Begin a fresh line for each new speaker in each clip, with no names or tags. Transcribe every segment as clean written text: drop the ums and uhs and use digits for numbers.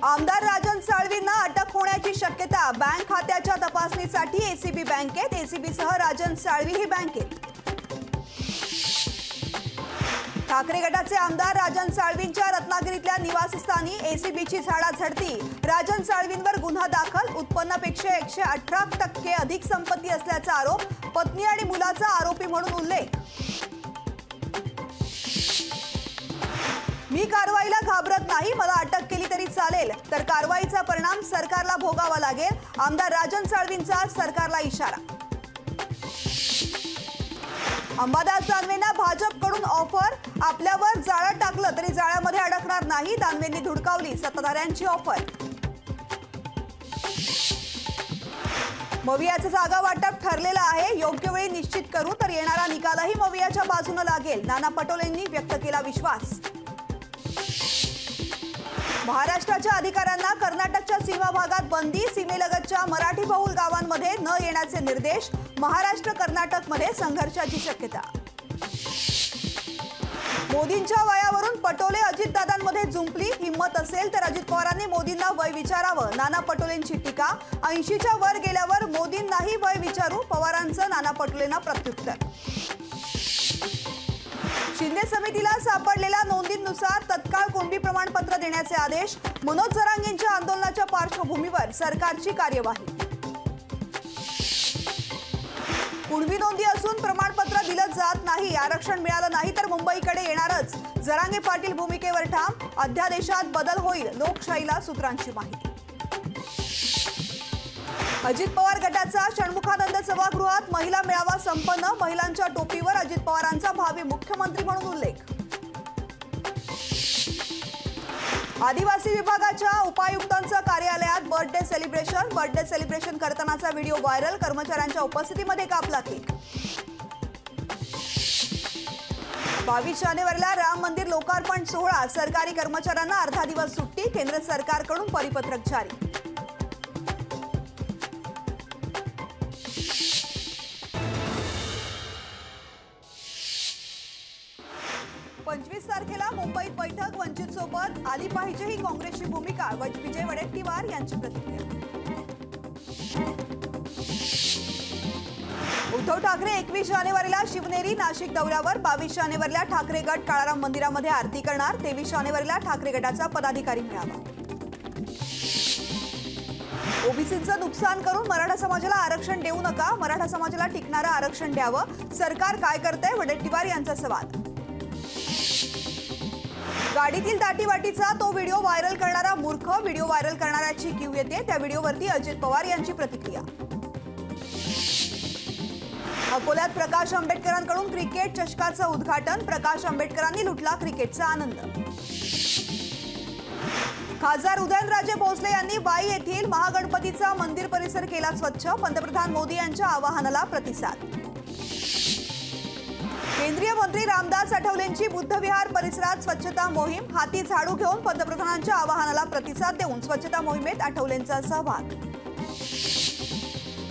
आमदार राजन साळवींना अटक होण्याची शक्यता। बँक खात्याच्या तपासणीसाठी एसीबी बँकेत, एसीबीसह राजन साळवीही बँकेत। ठाकरे गटाचे आमदार राजन साळवींच्या रत्नागिरीतल्या निवासस्थानी एसीबीची झाडाझडती। राजन साळवींवर गुन्हा दाखल। उत्पन्नापेक्षा 118% अधिक संपत्ती असल्याचा आरोप। पत्नी आणि मुलाचा आरोपी म्हणून उल्लेख। मी कारवाईला घाबरत नाही, मला अटक केली तरी चालेल, तर कारवाईचा परिणाम सरकारला भोगावा लागेल। आमदार राजन साळवींचा सरकारला इशारा। अंबादास दानवेंना भाजपकडून ऑफर। आपल्यावर जाळं टाकलं तरी जाळ्यामध्ये अडकणार नाही, दानवेंनी धुडकावली सत्ताधाऱ्यांची ऑफर। मवियाचं जागा वाटप ठरलेलं आहे, योग्य वेळी निश्चित करू, तर येणारा निकालही मवियाच्या बाजूने लागेल, नाना पटोलेंनी व्यक्त केला विश्वास। महाराष्ट्राच्या अधिकाऱ्यांना कर्नाटकच्या सीमा भागात बंदी। सीमेलगतच्या मराठी बहुल गावांमध्ये न येण्याचे निर्देश। महाराष्ट्र कर्नाटकमध्ये संघर्षाची शक्यता। मोदींच्या वयावरून पटोले अजितदादांमध्ये जुंपली। हिम्मत असेल तर अजित पवारांनी मोदींना वय विचारावं, नाना पटोलेंची टीका। 80च्या वर गेल्यावर मोदींनाही वय विचारू, पवारांचं नाना पटोलेंना प्रत्युत्तर। शिंदे समितीला सापडलेल्या नोंदींनुसार तत्काळ कुणबी प्रमाणपत्र देण्याचे आदेश। मनोज जरांगेंच्या आंदोलनाच्या पार्श्वभूमीवर सरकारची कार्यवाही। कुणबी नोंदी असून प्रमाणपत्र दिलं जात नाही, आरक्षण मिळालं नाही तर मुंबईकडे येणारच। जरांगे पाटील भूमिकेवर ठाम। अध्यादेशात बदल होईल, लोकशाहीला सूत्रांची माहिती। अजित पवार गटाचा षण्मुखानंद सभागृहात महिला मेळावा संपन्न। महिलांच्या टोपीवर अजित पवारांचा भावी मुख्यमंत्री म्हणून उल्लेख। आदिवासी विभागाच्या उपायुक्तांच्या कार्यालयात बर्थडे सेलिब्रेशन करतानाचा व्हिडिओ व्हायरल। कर्मचाऱ्यांच्या उपस्थितीमध्ये कापला केक। 22 जानेवारीला राम मंदिर लोकार्पण सोहळा। सरकारी कर्मचाऱ्यांना अर्धा दिवस सुट्टी। केंद्र सरकारकडून परिपत्रक जारी। 25 तारखेला मुंबईत बैठक। वंचित सोबत आली पाहिजे ही काँग्रेसची भूमिका। विजय वडेट्टीवार यांची प्रतिक्रिया। उद्धव ठाकरे 21 जानेवारीला शिवनेरी नाशिक दौऱ्यावर। 22 जानेवारीला ठाकरे गट काळाराम मंदिरामध्ये आरती करणार। 23 जानेवारीला ठाकरे गटाचा पदाधिकारी मेळावा। ओबीसीचं नुकसान करून मराठा समाजाला आरक्षण देऊ नका, मराठा समाजाला टिकणारं आरक्षण द्यावं, सरकार काय करतंय, वडेट्टीवार यांचा सवाल। गाडीतील दाटीवाटीचा तो व्हिडिओ व्हायरल करणारा मूर्ख। व्हिडिओ व्हायरल करणाऱ्याची क्यू येते, त्या व्हिडिओवरती अजित पवार यांची प्रतिक्रिया। अकोल्यात प्रकाश आंबेडकरांकडून क्रिकेट चषकाचं उद्घाटन। प्रकाश आंबेडकरांनी लुटला क्रिकेटचा आनंद। खासदार उदयनराजे भोसले यांनी वाई येथील महागणपतीचा मंदिर परिसर केला स्वच्छ। पंतप्रधान मोदी यांच्या आवाहनाला प्रतिसाद। केंद्रीय मंत्री रामदास आठवलेंची बुद्धविहार परिसरात स्वच्छता मोहीम। हाती झाडू घेऊन पंतप्रधानांच्या आवाहनाला प्रतिसाद देऊन स्वच्छता मोहिमेत आठवलेंचा सहभाग।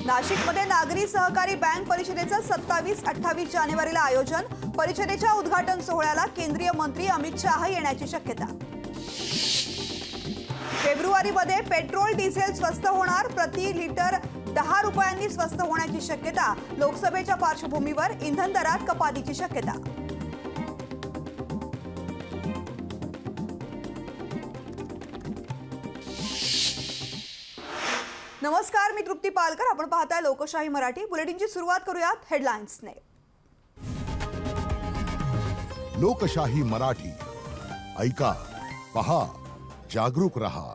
नाशिकमध्ये नागरी सहकारी बँक परिषदेचं 27-28 जानेवारीला आयोजन। परिषदेच्या उद्घाटन सोहळ्याला केंद्रीय मंत्री अमित शाह येण्याची शक्यता। फेब्रुवारीमध्ये पेट्रोल डिझेल स्वस्त होणार। प्रति लिटर 10 रुपयांनी स्वस्त होण्याची शक्यता। लोकसभेच्या पार्श्वभूमीवर इंधन दरात कपातीची शक्यता। नमस्कार, मी तृप्ती पालकर। आपण पाहताय लोकशाही मराठी। बुलेटिनची सुरुवात करूयात हेडलाईन्सने।
लोकशाही मराठी, ऐका, पहा, जागरूक रहा।